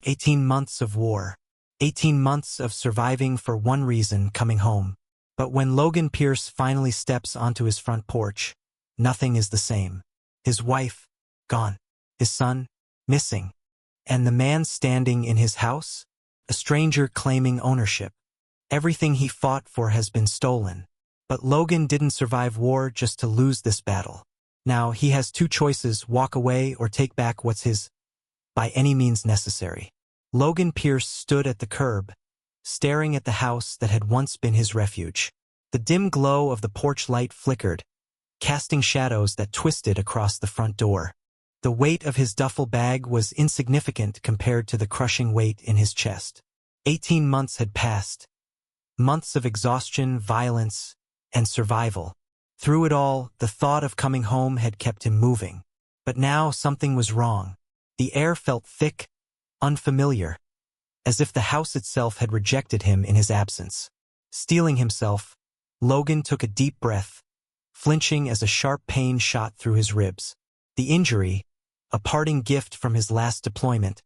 18 months of war. 18 months of surviving for one reason, coming home. But when Logan Pierce finally steps onto his front porch, nothing is the same. His wife, gone. His son, missing. And the man standing in his house, a stranger claiming ownership. Everything he fought for has been stolen. But Logan didn't survive war just to lose this battle. Now he has two choices: walk away or take back what's his, by any means necessary. Logan Pierce stood at the curb, staring at the house that had once been his refuge. The dim glow of the porch light flickered, casting shadows that twisted across the front door. The weight of his duffel bag was insignificant compared to the crushing weight in his chest. 18 months had passed. Months of exhaustion, violence, and survival. Through it all, the thought of coming home had kept him moving. But now something was wrong. The air felt thick, unfamiliar, as if the house itself had rejected him in his absence. Steeling himself, Logan took a deep breath, flinching as a sharp pain shot through his ribs. The injury, a parting gift from his last deployment,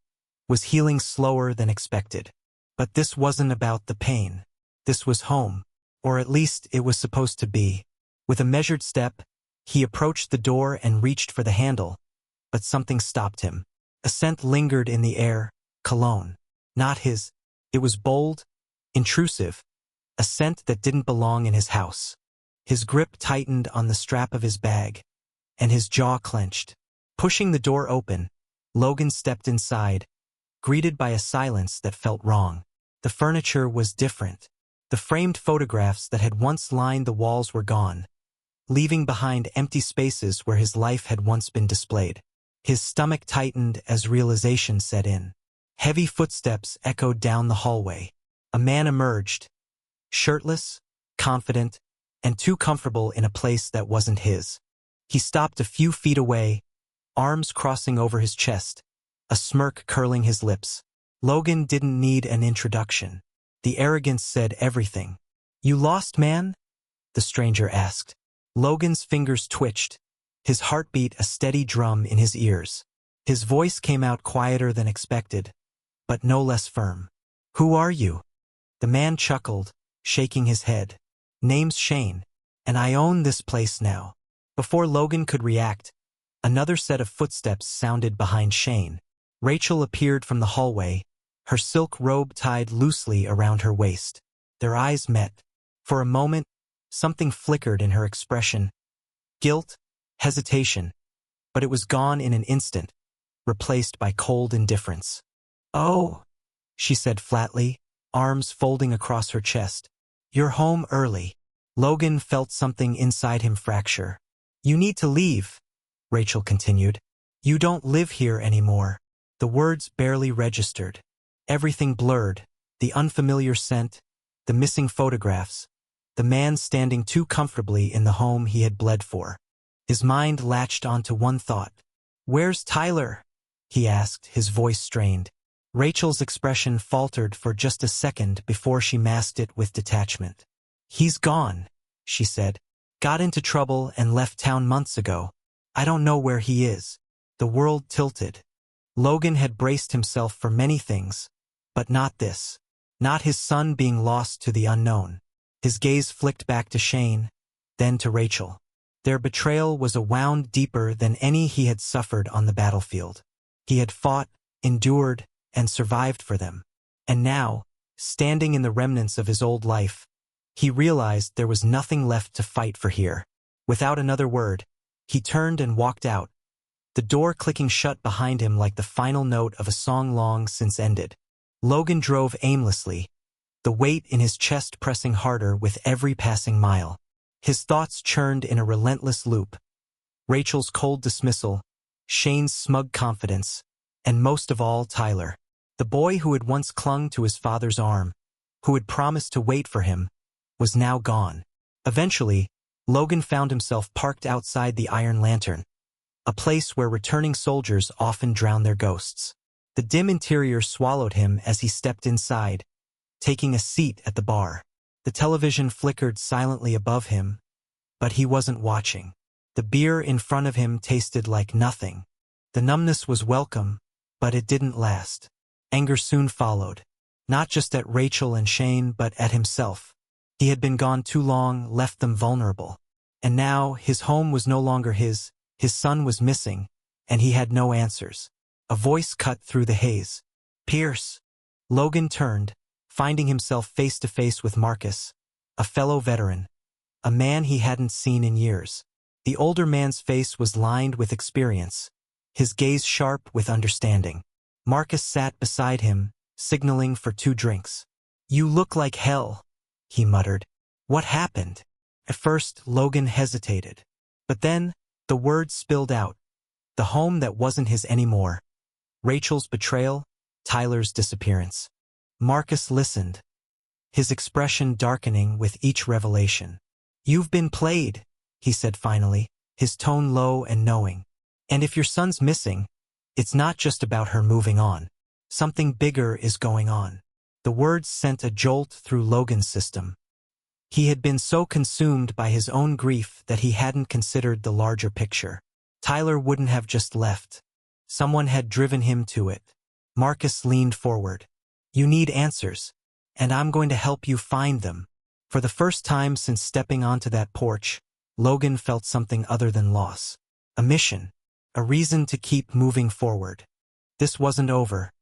was healing slower than expected. But this wasn't about the pain. This was home, or at least it was supposed to be. With a measured step, he approached the door and reached for the handle, but something stopped him. A scent lingered in the air, cologne. Not his. It was bold, intrusive, a scent that didn't belong in his house. His grip tightened on the strap of his bag, and his jaw clenched. Pushing the door open, Logan stepped inside, greeted by a silence that felt wrong. The furniture was different. The framed photographs that had once lined the walls were gone, leaving behind empty spaces where his life had once been displayed. His stomach tightened as realization set in. Heavy footsteps echoed down the hallway. A man emerged, shirtless, confident, and too comfortable in a place that wasn't his. He stopped a few feet away, arms crossing over his chest, a smirk curling his lips. Logan didn't need an introduction. The arrogance said everything. "You lost, man?" the stranger asked. Logan's fingers twitched, his heartbeat a steady drum in his ears. His voice came out quieter than expected, but no less firm. "Who are you?" The man chuckled, shaking his head. "Name's Shane, and I own this place now." Before Logan could react, another set of footsteps sounded behind Shane. Rachel appeared from the hallway, her silk robe tied loosely around her waist. Their eyes met. For a moment, something flickered in her expression. Guilt, hesitation. But it was gone in an instant, replaced by cold indifference. "Oh," she said flatly, arms folding across her chest. "You're home early." Logan felt something inside him fracture. "You need to leave," Rachel continued. "You don't live here anymore." The words barely registered. Everything blurred, the unfamiliar scent, the missing photographs, the man standing too comfortably in the home he had bled for. His mind latched onto one thought. "Where's Tyler?" he asked, his voice strained. Rachel's expression faltered for just a second before she masked it with detachment. "He's gone," she said. "Got into trouble and left town months ago. I don't know where he is." The world tilted. Logan had braced himself for many things, but not this. Not his son being lost to the unknown. His gaze flicked back to Shane, then to Rachel. Their betrayal was a wound deeper than any he had suffered on the battlefield. He had fought, endured, and survived for them. And now, standing in the remnants of his old life, he realized there was nothing left to fight for here. Without another word, he turned and walked out, the door clicking shut behind him like the final note of a song long since ended. Logan drove aimlessly, the weight in his chest pressing harder with every passing mile. His thoughts churned in a relentless loop. Rachel's cold dismissal, Shane's smug confidence, and most of all Tyler. The boy who had once clung to his father's arm, who had promised to wait for him, was now gone. Eventually, Logan found himself parked outside the Iron Lantern, a place where returning soldiers often drown their ghosts. The dim interior swallowed him as he stepped inside, taking a seat at the bar. The television flickered silently above him, but he wasn't watching. The beer in front of him tasted like nothing. The numbness was welcome, but it didn't last. Anger soon followed, not just at Rachel and Shane but at himself. He had been gone too long, left them vulnerable. And now, his home was no longer his son was missing, and he had no answers. A voice cut through the haze. "Pierce!" Logan turned, finding himself face to face with Marcus, a fellow veteran, a man he hadn't seen in years. The older man's face was lined with experience, his gaze sharp with understanding. Marcus sat beside him, signaling for 2 drinks. "You look like hell," he muttered. "What happened?" At first, Logan hesitated. But then, the words spilled out. The home that wasn't his anymore. Rachel's betrayal, Tyler's disappearance. Marcus listened, his expression darkening with each revelation. "You've been played," he said finally, his tone low and knowing. "And if your son's missing, it's not just about her moving on. Something bigger is going on." The words sent a jolt through Logan's system. He had been so consumed by his own grief that he hadn't considered the larger picture. Tyler wouldn't have just left. Someone had driven him to it. Marcus leaned forward. "You need answers, and I'm going to help you find them." For the first time since stepping onto that porch, Logan felt something other than loss. A mission. A reason to keep moving forward. This wasn't over.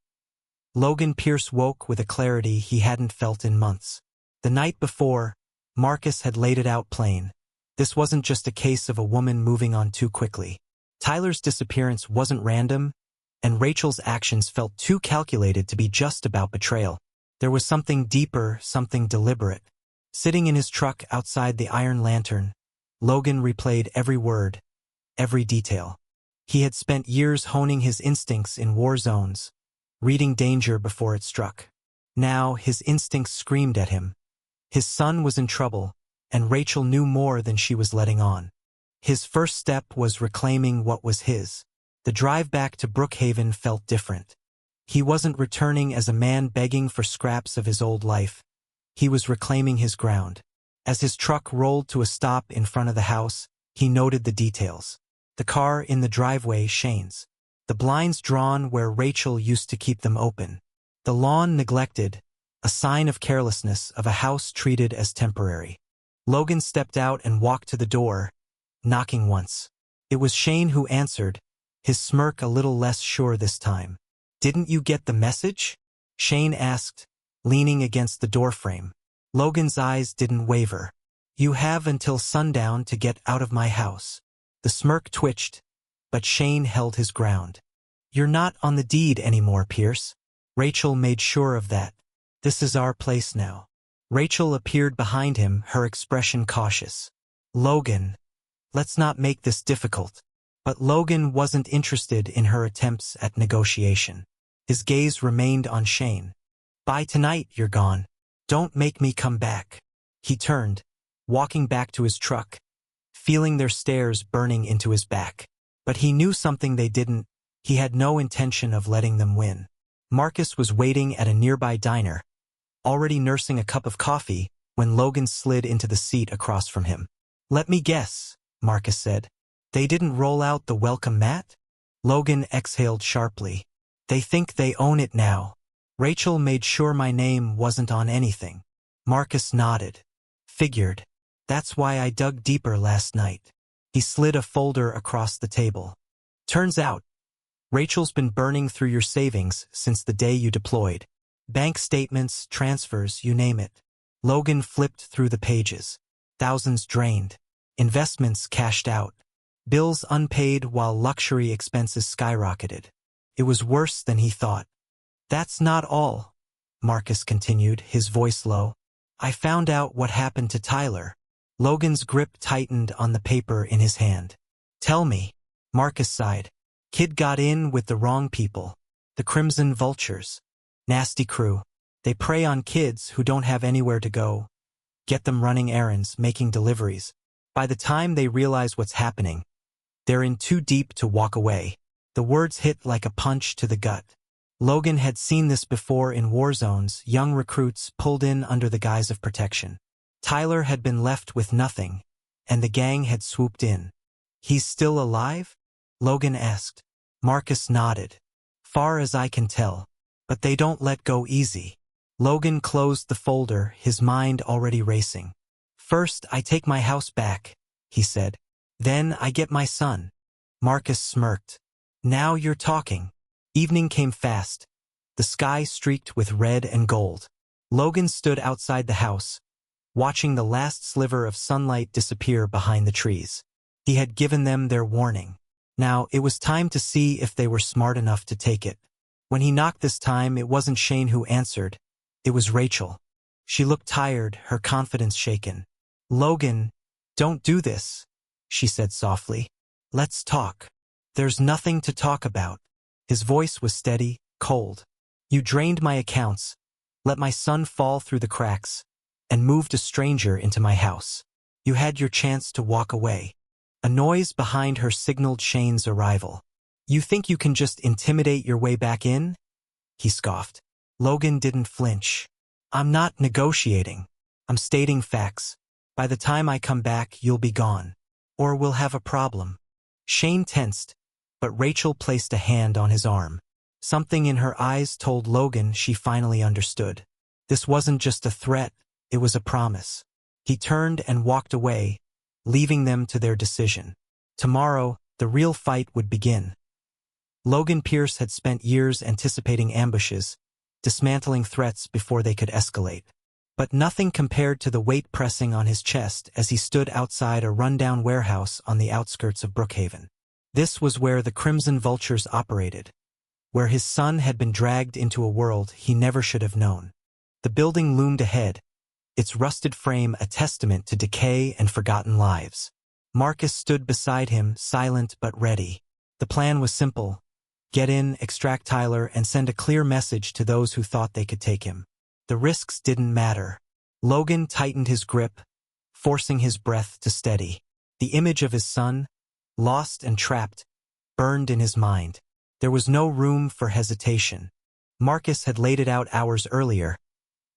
Logan Pierce woke with a clarity he hadn't felt in months. The night before, Marcus had laid it out plain. This wasn't just a case of a woman moving on too quickly. Tyler's disappearance wasn't random, and Rachel's actions felt too calculated to be just about betrayal. There was something deeper, something deliberate. Sitting in his truck outside the Iron Lantern, Logan replayed every word, every detail. He had spent years honing his instincts in war zones, reading danger before it struck. Now his instincts screamed at him. His son was in trouble, and Rachel knew more than she was letting on. His first step was reclaiming what was his. The drive back to Brookhaven felt different. He wasn't returning as a man begging for scraps of his old life. He was reclaiming his ground. As his truck rolled to a stop in front of the house, he noted the details. The car in the driveway, Shane's. The blinds drawn where Rachel used to keep them open. The lawn neglected, a sign of carelessness of a house treated as temporary. Logan stepped out and walked to the door, knocking once. It was Shane who answered, his smirk a little less sure this time. "Didn't you get the message?" Shane asked, leaning against the doorframe. Logan's eyes didn't waver. "You have until sundown to get out of my house." The smirk twitched, but Shane held his ground. "You're not on the deed anymore, Pierce." Rachel made sure of that. "This is our place now." Rachel appeared behind him, her expression cautious. "Logan, let's not make this difficult." But Logan wasn't interested in her attempts at negotiation. His gaze remained on Shane. "By tonight, you're gone. Don't make me come back." He turned, walking back to his truck, feeling their stares burning into his back. But he knew something they didn't. He had no intention of letting them win. Marcus was waiting at a nearby diner, already nursing a cup of coffee, when Logan slid into the seat across from him. "Let me guess," Marcus said. "They didn't roll out the welcome mat?" Logan exhaled sharply. "They think they own it now. Rachel made sure my name wasn't on anything." Marcus nodded. "Figured. That's why I dug deeper last night." He slid a folder across the table. "Turns out, Rachel's been burning through your savings since the day you deployed. Bank statements, transfers, you name it." Logan flipped through the pages. Thousands drained. Investments cashed out. Bills unpaid while luxury expenses skyrocketed. It was worse than he thought. "That's not all," Marcus continued, his voice low. "I found out what happened to Tyler." Logan's grip tightened on the paper in his hand. "Tell me." Marcus sighed. "Kid got in with the wrong people. The Crimson Vultures. Nasty crew. They prey on kids who don't have anywhere to go. Get them running errands, making deliveries. By the time they realize what's happening, they're in too deep to walk away." The words hit like a punch to the gut. Logan had seen this before in war zones, young recruits pulled in under the guise of protection. Tyler had been left with nothing, and the gang had swooped in. "He's still alive?" Logan asked. Marcus nodded. "Far as I can tell. But they don't let go easy. Logan closed the folder, his mind already racing. "First, I take my house back," he said. "Then I get my son." Marcus smirked. "Now you're talking." Evening came fast. The sky streaked with red and gold. Logan stood outside the house, watching the last sliver of sunlight disappear behind the trees. He had given them their warning. Now it was time to see if they were smart enough to take it. When he knocked this time, it wasn't Shane who answered. It was Rachel. She looked tired, her confidence shaken. "Logan, don't do this," she said softly. "Let's talk." "There's nothing to talk about." His voice was steady, cold. "You drained my accounts, let my son fall through the cracks, and moved a stranger into my house. You had your chance to walk away." A noise behind her signaled Shane's arrival. "You think you can just intimidate your way back in?" he scoffed. Logan didn't flinch. "I'm not negotiating. I'm stating facts. By the time I come back, you'll be gone. Or we'll have a problem." Shane tensed, but Rachel placed a hand on his arm. Something in her eyes told Logan she finally understood. This wasn't just a threat, it was a promise. He turned and walked away, leaving them to their decision. Tomorrow, the real fight would begin. Logan Pierce had spent years anticipating ambushes, dismantling threats before they could escalate. But nothing compared to the weight pressing on his chest as he stood outside a rundown warehouse on the outskirts of Brookhaven. This was where the Crimson Vultures operated, where his son had been dragged into a world he never should have known. The building loomed ahead, its rusted frame a testament to decay and forgotten lives. Marcus stood beside him, silent but ready. The plan was simple: get in, extract Tyler, and send a clear message to those who thought they could take him. The risks didn't matter. Logan tightened his grip, forcing his breath to steady. The image of his son, lost and trapped, burned in his mind. There was no room for hesitation. Marcus had laid it out hours earlier,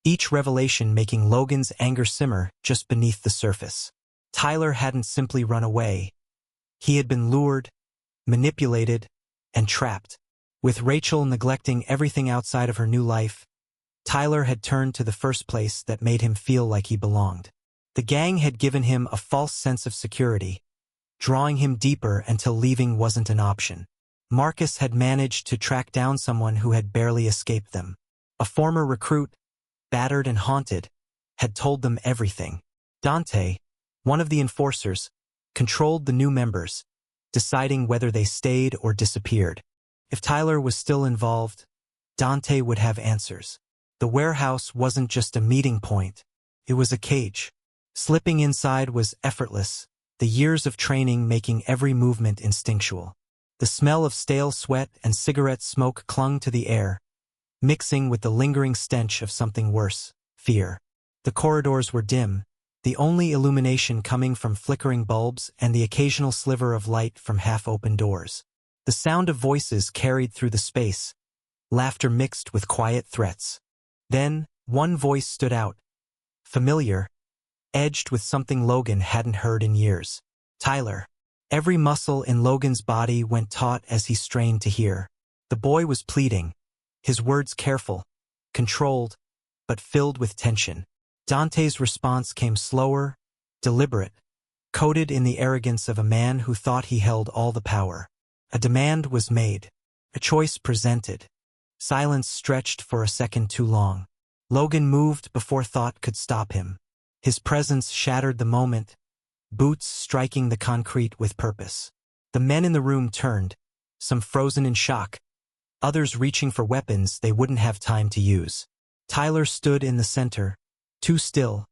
each revelation making Logan's anger simmer just beneath the surface. Tyler hadn't simply run away. He had been lured, manipulated, and trapped. With Rachel neglecting everything outside of her new life, Tyler had turned to the first place that made him feel like he belonged. The gang had given him a false sense of security, drawing him deeper until leaving wasn't an option. Marcus had managed to track down someone who had barely escaped them. A former recruit, battered and haunted, had told them everything. Dante, one of the enforcers, controlled the new members, deciding whether they stayed or disappeared. If Tyler was still involved, Dante would have answers. The warehouse wasn't just a meeting point, it was a cage. Slipping inside was effortless, the years of training making every movement instinctual. The smell of stale sweat and cigarette smoke clung to the air, mixing with the lingering stench of something worse, fear. The corridors were dim, the only illumination coming from flickering bulbs and the occasional sliver of light from half-open doors. The sound of voices carried through the space, laughter mixed with quiet threats. Then, one voice stood out, familiar, edged with something Logan hadn't heard in years. Tyler. Every muscle in Logan's body went taut as he strained to hear. The boy was pleading, his words careful, controlled, but filled with tension. Dante's response came slower, deliberate, coated in the arrogance of a man who thought he held all the power. A demand was made, a choice presented. Silence stretched for a second too long. Logan moved before thought could stop him. His presence shattered the moment, boots striking the concrete with purpose. The men in the room turned, some frozen in shock, others reaching for weapons they wouldn't have time to use. Tyler stood in the center, too still,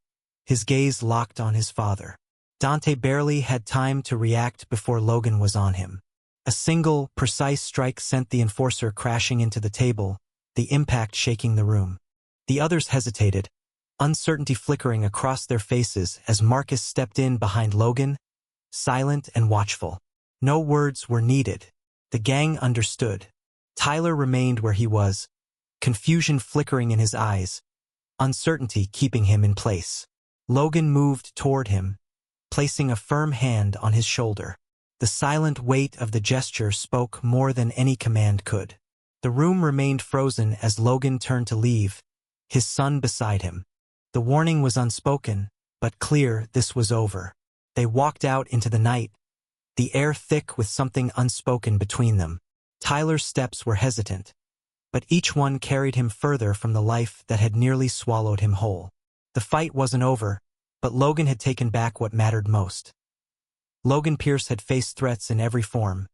his gaze locked on his father. Dante barely had time to react before Logan was on him. A single, precise strike sent the enforcer crashing into the table, the impact shaking the room. The others hesitated, uncertainty flickering across their faces as Marcus stepped in behind Logan, silent and watchful. No words were needed. The gang understood. Tyler remained where he was, confusion flickering in his eyes, uncertainty keeping him in place. Logan moved toward him, placing a firm hand on his shoulder. The silent weight of the gesture spoke more than any command could. The room remained frozen as Logan turned to leave, his son beside him. The warning was unspoken, but clear this was over. They walked out into the night, the air thick with something unspoken between them. Tyler's steps were hesitant, but each one carried him further from the life that had nearly swallowed him whole. The fight wasn't over, but Logan had taken back what mattered most. Logan Pierce had faced threats in every form: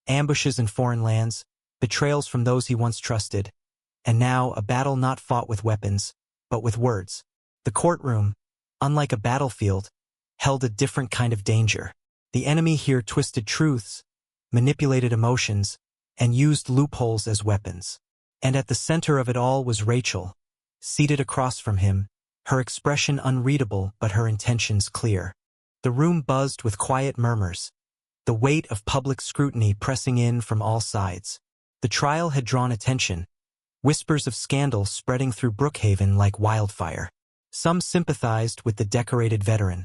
ambushes in foreign lands, betrayals from those he once trusted, and now a battle not fought with weapons, but with words. The courtroom, unlike a battlefield, held a different kind of danger. The enemy here twisted truths, manipulated emotions, and used loopholes as weapons. And at the center of it all was Rachel, seated across from him, her expression unreadable but her intentions clear. The room buzzed with quiet murmurs, the weight of public scrutiny pressing in from all sides. The trial had drawn attention, whispers of scandal spreading through Brookhaven like wildfire. Some sympathized with the decorated veteran,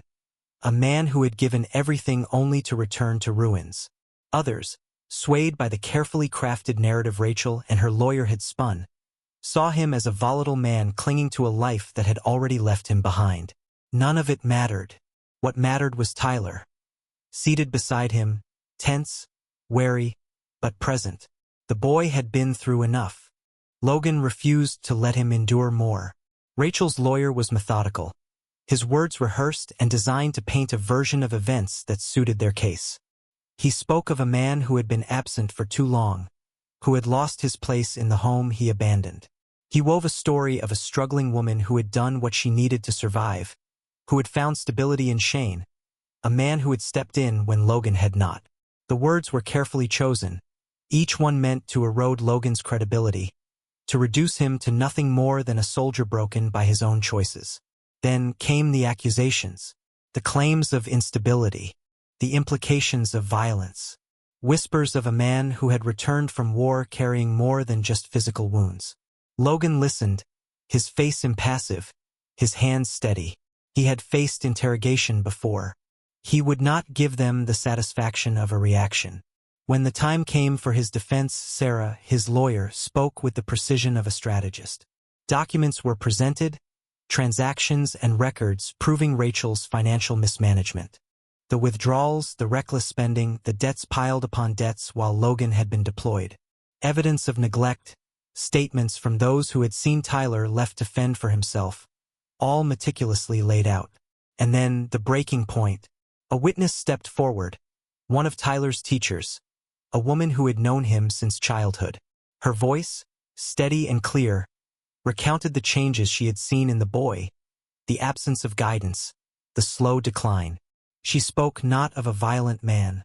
a man who had given everything only to return to ruins. Others, swayed by the carefully crafted narrative Rachel and her lawyer had spun, saw him as a volatile man clinging to a life that had already left him behind. None of it mattered. What mattered was Tyler, seated beside him, tense, wary, but present. The boy had been through enough. Logan refused to let him endure more. Rachel's lawyer was methodical, his words rehearsed and designed to paint a version of events that suited their case. He spoke of a man who had been absent for too long, who had lost his place in the home he abandoned. He wove a story of a struggling woman who had done what she needed to survive, who had found stability in Shane, a man who had stepped in when Logan had not. The words were carefully chosen, each one meant to erode Logan's credibility, to reduce him to nothing more than a soldier broken by his own choices. Then came the accusations, the claims of instability, the implications of violence, whispers of a man who had returned from war carrying more than just physical wounds. Logan listened, his face impassive, his hands steady. He had faced interrogation before. He would not give them the satisfaction of a reaction. When the time came for his defense, Sarah, his lawyer, spoke with the precision of a strategist. Documents were presented, transactions and records proving Rachel's financial mismanagement. The withdrawals, the reckless spending, the debts piled upon debts while Logan had been deployed. Evidence of neglect, statements from those who had seen Tyler left to fend for himself, all meticulously laid out. And then the breaking point. A witness stepped forward, one of Tyler's teachers, a woman who had known him since childhood. Her voice, steady and clear, recounted the changes she had seen in the boy, the absence of guidance, the slow decline. She spoke not of a violent man,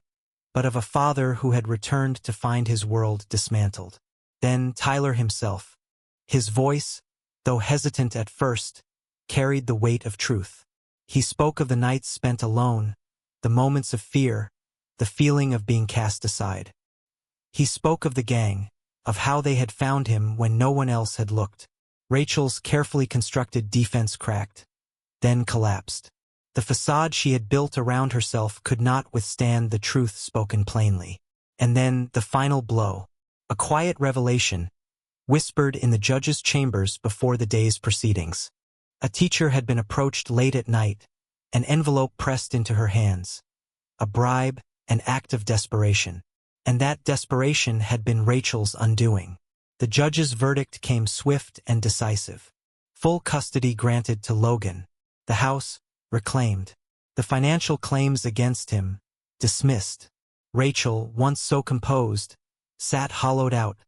but of a father who had returned to find his world dismantled. Then Tyler himself. His voice, though hesitant at first, carried the weight of truth. He spoke of the nights spent alone, the moments of fear, the feeling of being cast aside. He spoke of the gang, of how they had found him when no one else had looked. Rachel's carefully constructed defense cracked, then collapsed. The facade she had built around herself could not withstand the truth spoken plainly. And then the final blow, a quiet revelation, whispered in the judge's chambers before the day's proceedings. A teacher had been approached late at night, an envelope pressed into her hands. A bribe, an act of desperation. And that desperation had been Rachel's undoing. The judge's verdict came swift and decisive. Full custody granted to Logan. The house, reclaimed. The financial claims against him, dismissed. Rachel, once so composed, sat hollowed out,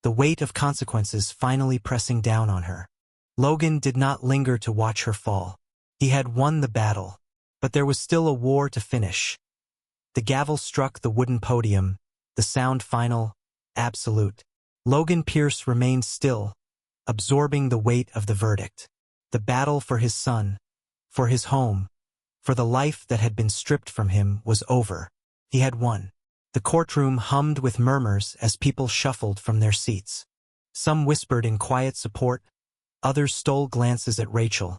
the weight of consequences finally pressing down on her. Logan did not linger to watch her fall. He had won the battle, but there was still a war to finish. The gavel struck the wooden podium, the sound final, absolute. Logan Pierce remained still, absorbing the weight of the verdict. The battle for his son, for his home, for the life that had been stripped from him was over. He had won. The courtroom hummed with murmurs as people shuffled from their seats. Some whispered in quiet support, others stole glances at Rachel,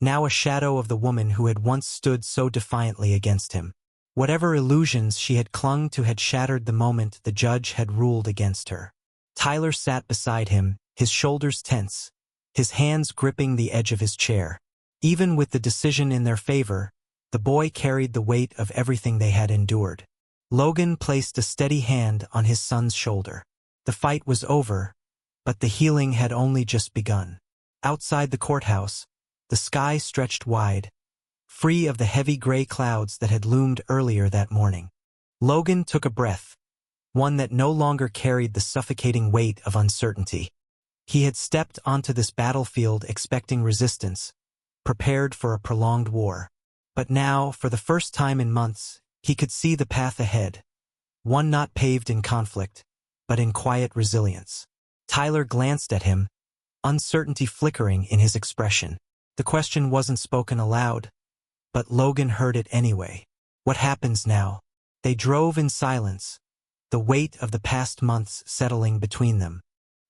now a shadow of the woman who had once stood so defiantly against him. Whatever illusions she had clung to had shattered the moment the judge had ruled against her. Tyler sat beside him, his shoulders tense, his hands gripping the edge of his chair. Even with the decision in their favor, the boy carried the weight of everything they had endured. Logan placed a steady hand on his son's shoulder. The fight was over, but the healing had only just begun. Outside the courthouse, the sky stretched wide, free of the heavy gray clouds that had loomed earlier that morning. Logan took a breath, one that no longer carried the suffocating weight of uncertainty. He had stepped onto this battlefield expecting resistance, prepared for a prolonged war. But now, for the first time in months, he could see the path ahead, one not paved in conflict, but in quiet resilience. Tyler glanced at him, uncertainty flickering in his expression. The question wasn't spoken aloud, but Logan heard it anyway. What happens now? They drove in silence, the weight of the past months settling between them.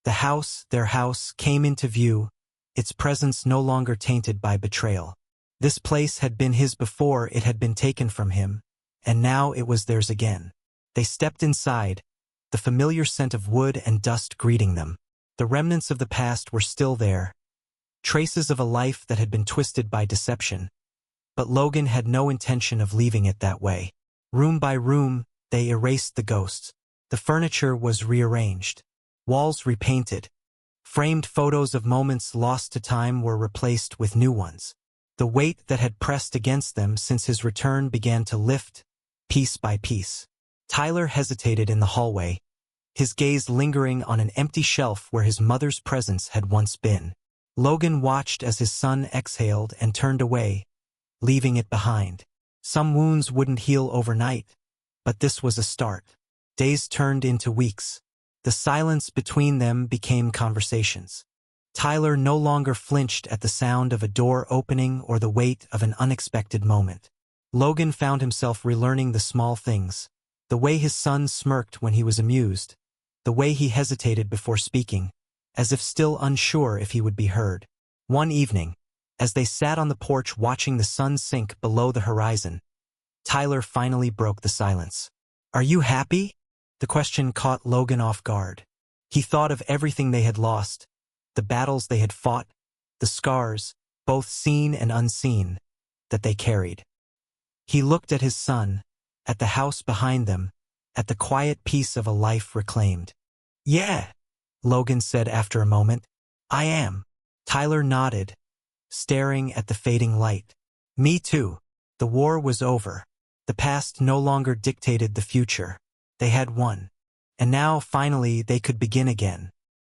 The house, their house, came into view, its presence no longer tainted by betrayal. This place had been his before it had been taken from him, and now it was theirs again. They stepped inside, the familiar scent of wood and dust greeting them. The remnants of the past were still there, traces of a life that had been twisted by deception, but Logan had no intention of leaving it that way. Room by room, they erased the ghosts. The furniture was rearranged, walls repainted, framed photos of moments lost to time were replaced with new ones. The weight that had pressed against them since his return began to lift, piece by piece. Tyler hesitated in the hallway, his gaze lingering on an empty shelf where his mother's presence had once been. Logan watched as his son exhaled and turned away, leaving it behind. Some wounds wouldn't heal overnight, but this was a start. Days turned into weeks. The silence between them became conversations. Tyler no longer flinched at the sound of a door opening or the weight of an unexpected moment. Logan found himself relearning the small things, the way his son smirked when he was amused, the way he hesitated before speaking, as if still unsure if he would be heard. One evening, as they sat on the porch watching the sun sink below the horizon, Tyler finally broke the silence. "Are you happy?" The question caught Logan off guard. He thought of everything they had lost, the battles they had fought, the scars, both seen and unseen, that they carried. He looked at his son, at the house behind them, at the quiet peace of a life reclaimed. "Yeah," Logan said after a moment. "I am." Tyler nodded, staring at the fading light. "Me too." The war was over. The past no longer dictated the future. They had won. And now, finally, they could begin again.